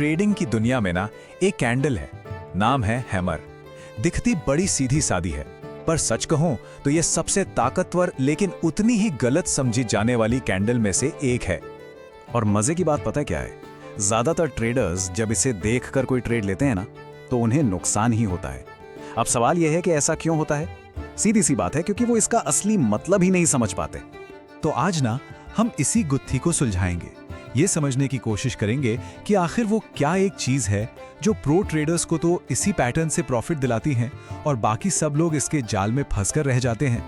Trading की दुनिया में ना एक कैंडल है, नाम है हैमर। दिखती बड़ी सीधी सादी है, पर सच कहूं तो ये सबसे ताकतवर लेकिन उतनी ही गलत समझी जाने वाली कैंडल में से एक है। और मजे की बात पता है क्या है? ज्यादातर ट्रेडर्स जब इसे देखकर कोई ट्रेड लेते हैं ना, तो उन्हें नुकसान ही होता है। अब सवाल यह है कि ऐसा क्यों होता है? सीधी सी बात है, क्योंकि वो इसका असली मतलब ही नहीं समझ पाते। तो आज ना हम इसी गुत्थी को सुलझाएंगे, ये समझने की कोशिश करेंगे कि आखिर वो क्या एक चीज है जो प्रो ट्रेडर्स को तो इसी पैटर्न से प्रॉफिट दिलाती है और बाकी सब लोग इसके जाल में फंसकर रह जाते हैं।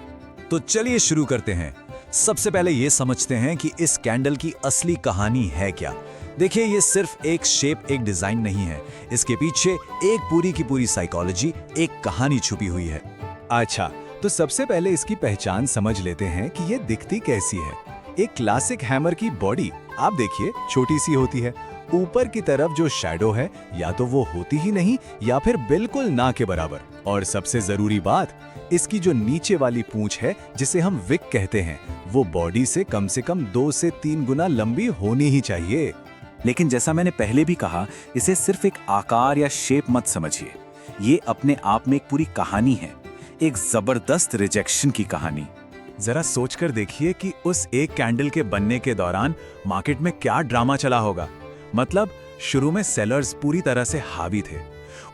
तो चलिए शुरू करते हैं। सबसे पहले ये समझते हैं कि इस कैंडल की असली कहानी है क्या। देखिए, ये सिर्फ एक शेप, एक डिजाइन नहीं है। इसके पीछे एक पूरी की पूरी साइकोलॉजी, एक कहानी छुपी हुई है। अच्छा, तो सबसे पहले इसकी पहचान समझ लेते हैं कि ये दिखती कैसी है। एक क्लासिक हैमर की बॉडी आप देखिए छोटी सी होती है। ऊपर की तरफ जो शैडो है या तो वो होती ही नहीं या फिर बिल्कुल ना के बराबर। और सबसे जरूरी बात, इसकी जो नीचे वाली पूंछ है जिसे हम विक कहते हैं, वो बॉडी से कम 2 से 3 गुना लंबी होनी ही चाहिए। लेकिन जैसा मैंने पहले भी कहा, इसे सिर्फ एक आकार या शेप मत समझिए। ये अपने आप में एक पूरी कहानी है, एक जबरदस्त रिजेक्शन की कहानी। जरा सोचकर देखिए कि उस एक कैंडल के बनने के दौरान मार्केट में क्या ड्रामा चला होगा। मतलब शुरू में सेलर्स पूरी तरह से हावी थे।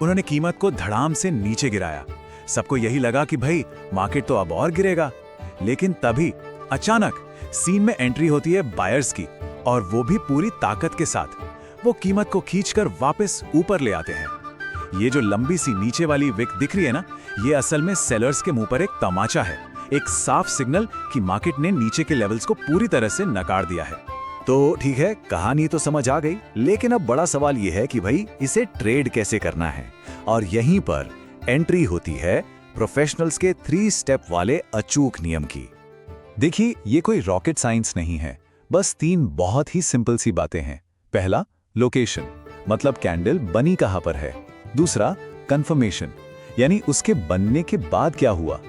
उन्होंने कीमत को धड़ाम से नीचे गिराया। सबको यही लगा कि भाई मार्केट तो अब और गिरेगा। लेकिन तभी अचानक सीन में एंट्री होती है बायर्स की, और वो भी पूरी ताकत के साथ। वो कीमत को खींचकर वापस ऊपर ले आते हैं। ये जो लंबी सी नीचे वाली विक दिख रही है ना, ये असल में सेलर्स के मुंह पर एक तमाचा है, एक साफ सिग्नल कि मार्केट ने नीचे के लेवल्स को पूरी तरह से नकार दिया है। तो ठीक है, कहानी तो समझ आ गई, लेकिन अब बड़ा सवाल यह है कि भाई इसे ट्रेड कैसे करना है। और यहीं पर एंट्री होती है प्रोफेशनल्स के 3 स्टेप वाले अचूक नियम की। देखिए, ये कोई रॉकेट साइंस नहीं है, बस 3 बहुत ही सिंपल सी बातें हैं। पहला, लोकेशन, मतलब कैंडल बनी कहां पर है। दूसरा, कंफर्मेशन, यानी उसके बनने के बाद क्या हुआ।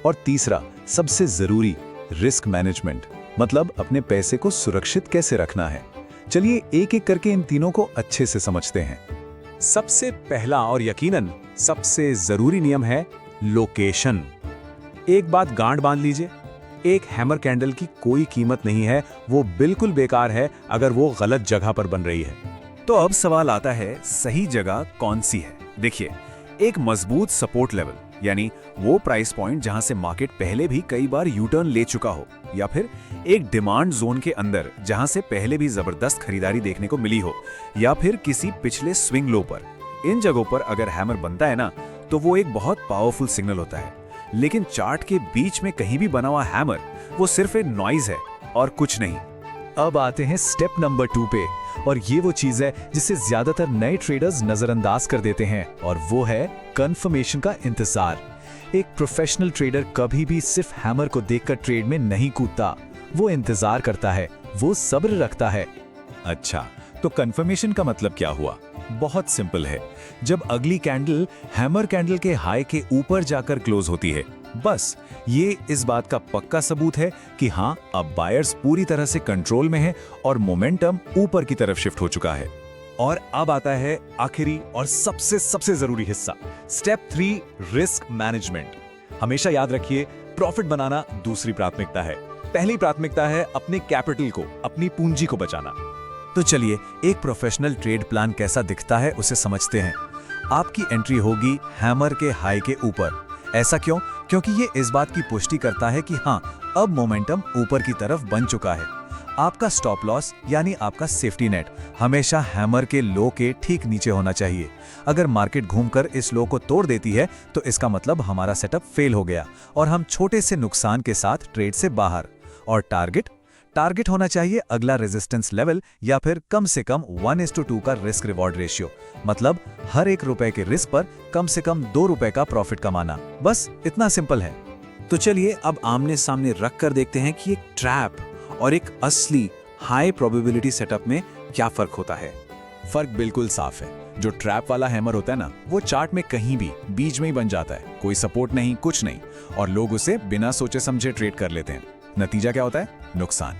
और तीसरा, सबसे जरूरी, रिस्क मैनेजमेंट, मतलब अपने पैसे को सुरक्षित कैसे रखना है। चलिए एक एक करके इन तीनों को अच्छे से समझते हैं। सबसे पहला और यकीनन सबसे जरूरी नियम है लोकेशन। एक बात गांठ बांध लीजिए, एक हैमर कैंडल की कोई कीमत नहीं है, वो बिल्कुल बेकार है अगर वो गलत जगह पर बन रही है। तो अब सवाल आता है, सही जगह कौन सी है? देखिए, एक मजबूत सपोर्ट लेवल, यानी वो प्राइस पॉइंट जहां से मार्केट पहले भी कई बार यू टर्न ले चुका हो, या फिर एक डिमांड जोन के अंदर जहां से पहले भी जबरदस्त खरीदारी देखने को मिली हो, या फिर किसी पिछले स्विंग लो पर। इन जगहों पर अगर हैमर बनता है ना, तो वो एक बहुत पावरफुल सिग्नल होता है। लेकिन चार्ट के बीच में कहीं भी बना हुआ हैमर वो सिर्फ एक नॉइज है और कुछ नहीं। अब आते हैं स्टेप नंबर 2 पे, और ये वो चीज है जिसे ज्यादातर नए ट्रेडर्स नजरअंदाज कर देते हैं, और वो है कंफर्मेशन का इंतजार। एक प्रोफेशनल ट्रेडर कभी भी सिर्फ हैमर को देखकर ट्रेड में नहीं कूदता, वो इंतजार करता है, वो सब्र रखता है। अच्छा, तो कंफर्मेशन का मतलब क्या हुआ? बहुत सिंपल है, जब अगली कैंडल हैमर कैंडल के हाई के ऊपर जाकर क्लोज होती है, बस ये इस बात का पक्का सबूत है कि हाँ, अब बायर्स पूरी तरह से कंट्रोल में है और मोमेंटम ऊपर की तरफ शिफ्ट हो चुका है। और अब आता है आखिरी और सबसे जरूरी हिस्सा, स्टेप 3, रिस्क मैनेजमेंट। हमेशा याद रखिए, प्रॉफिट बनाना दूसरी प्राथमिकता है, पहली प्राथमिकता है अपने कैपिटल को, अपनी पूंजी को बचाना। तो चलिए एक प्रोफेशनल ट्रेड प्लान कैसा दिखता है उसे समझते हैं। आपकी एंट्री होगी हैमर के हाई के ऊपर। ऐसा क्यों? क्योंकि ये इस बात की पुष्टि करता है कि हाँ, अब मोमेंटम ऊपर की तरफ बन चुका है। आपका स्टॉप लॉस यानी आपका सेफ्टी नेट हमेशा हैमर के लो के ठीक नीचे होना चाहिए। अगर मार्केट घूमकर इस लो को तोड़ देती है तो इसका मतलब हमारा सेटअप फेल हो गया और हम छोटे से नुकसान के साथ ट्रेड से बाहर। और टारगेट होना चाहिए अगला रेजिस्टेंस लेवल, या फिर कम से कम 1:2 का रिस्क रिवॉर्ड रेशियो, मतलब हर 1 रुपए के रिस्क पर कम से कम 2 रुपए का प्रॉफिट कमाना। बस इतना सिंपल है। तो चलिए अब आमने सामने रख कर देखते हैं कि एक ट्रैप और एक असली हाई प्रोबेबिलिटी सेटअप में क्या फर्क होता है। फर्क बिल्कुल साफ है। जो ट्रैप वाला हैमर होता है ना, वो चार्ट में कहीं भी बीच में ही बन जाता है, कोई सपोर्ट नहीं, कुछ नहीं, और लोग उसे बिना सोचे समझे ट्रेड कर लेते हैं। नतीजा क्या होता है? नुकसान।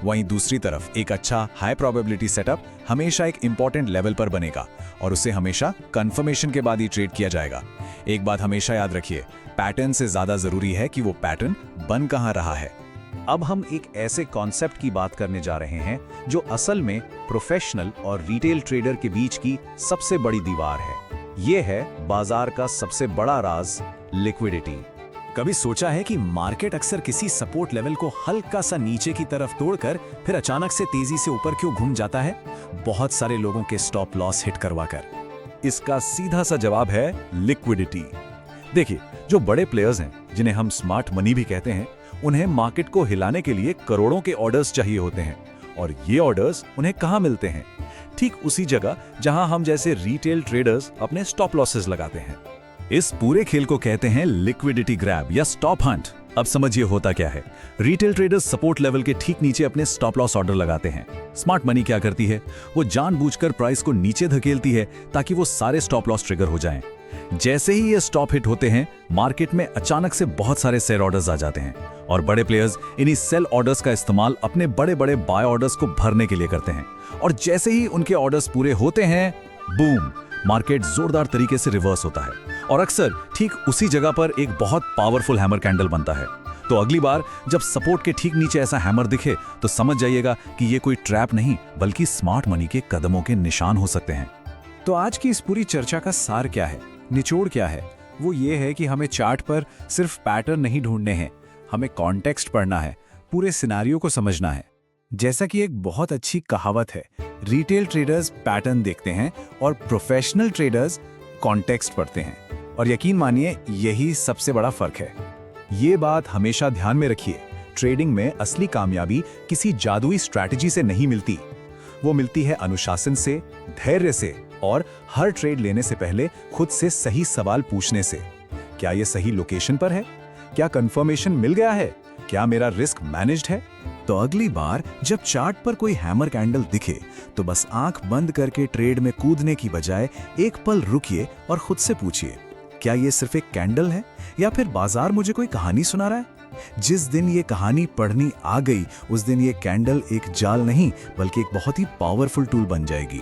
वहीं दूसरी तरफ एक अच्छा हाई प्रोबेबिलिटी सेटअप हमेशा एक इंपॉर्टेंट लेवल पर बनेगा और उसे हमेशा कंफर्मेशन के बाद ही ट्रेड किया जाएगा। एक बात हमेशा याद रखिए, पैटर्न से ज्यादा जरूरी है कि वो पैटर्न बन कहां रहा है। अब हम एक ऐसे कॉन्सेप्ट की बात करने जा रहे हैं जो असल में प्रोफेशनल और रिटेल ट्रेडर के बीच की सबसे बड़ी दीवार है। ये है बाजार का सबसे बड़ा राज, लिक्विडिटी। कभी सोचा है कि मार्केट अक्सर किसी सपोर्ट लेवल को हल्का सा नीचे की तरफ तोड़कर फिर अचानक से तेजी से ऊपर क्यों घूम जाता है, बहुत सारे लोगों के स्टॉप लॉस हिट करवाकर? इसका सीधा सा जवाब है लिक्विडिटी। देखिए, जो बड़े प्लेयर्स हैं, जिन्हें हम स्मार्ट मनी भी कहते हैं, उन्हें मार्केट को हिलाने के लिए करोड़ों के ऑर्डर्स चाहिए होते हैं। और ये ऑर्डर्स उन्हें कहां मिलते हैं? ठीक उसी जगह जहां हम जैसे रिटेल ट्रेडर्स अपने स्टॉप लॉसेस लगाते हैं। इस पूरे खेल को कहते हैं लिक्विडिटी ग्रैब या स्टॉप हंट। अब समझिए होता क्या है। रिटेल ट्रेडर्स सपोर्ट लेवल के ठीक नीचे अपने स्टॉप लॉस ऑर्डर लगाते हैं। स्मार्ट मनी क्या करती है? वो जानबूझकर प्राइस को नीचे धकेलती है ताकि वो सारे स्टॉप लॉस ट्रिगर हो जाएं। जैसे ही ये स्टॉप हिट होते हैं, मार्केट में अचानक से बहुत सारे सेल ऑर्डर्स आ जाते हैं और बड़े प्लेयर्स इन्हीं सेल ऑर्डर्स का इस्तेमाल अपने बड़े बड़े बाय ऑर्डर्स को भरने के लिए करते हैं। और जैसे ही उनके ऑर्डर्स पूरे होते हैं, बूम, मार्केट जोरदार तरीके से रिवर्स होता है और अक्सर ठीक उसी जगह पर एक बहुत पावरफुल हैमर कैंडल बनता है। तो अगली बार जब सपोर्ट के ठीक नीचे ऐसा हैमर दिखे तो समझ जाइएगा कि ये कोई ट्रैप नहीं बल्कि स्मार्ट मनी के कदमों के निशान हो सकते हैं। तो आज की इस पूरी चर्चा का सार क्या है, निचोड़ क्या है? वो ये है कि हमें चार्ट पर सिर्फ पैटर्न नहीं ढूंढने हैं, हमें कॉन्टेक्स्ट पढ़ना है, पूरे सिनारियो को समझना है। जैसा कि एक बहुत अच्छी कहावत है, रिटेल ट्रेडर्स पैटर्न देखते हैं और प्रोफेशनल ट्रेडर्स कॉन्टेक्स्ट पढ़ते हैं। और यकीन मानिए, यही सबसे बड़ा फर्क है। ये बात हमेशा ध्यान में रखिए, ट्रेडिंग में असली कामयाबी किसी जादुई स्ट्रैटेजी से नहीं मिलती। वो मिलती है अनुशासन से, धैर्य से और हर ट्रेड लेने से पहले खुद से सही सवाल पूछने से। क्या ये सही लोकेशन पर है? क्या कंफर्मेशन मिल गया है? क्या मेरा रिस्क मैनेज्ड है? तो अगली बार जब चार्ट पर कोई हैमर कैंडल दिखे तो बस आंख बंद करके ट्रेड में कूदने की बजाय एक पल रुकिए और खुद से पूछिए, क्या ये सिर्फ एक कैंडल है या फिर बाजार मुझे कोई कहानी सुना रहा है? जिस दिन ये कहानी पढ़नी आ गई, उस दिन ये कैंडल एक जाल नहीं बल्कि एक बहुत ही पावरफुल टूल बन जाएगी।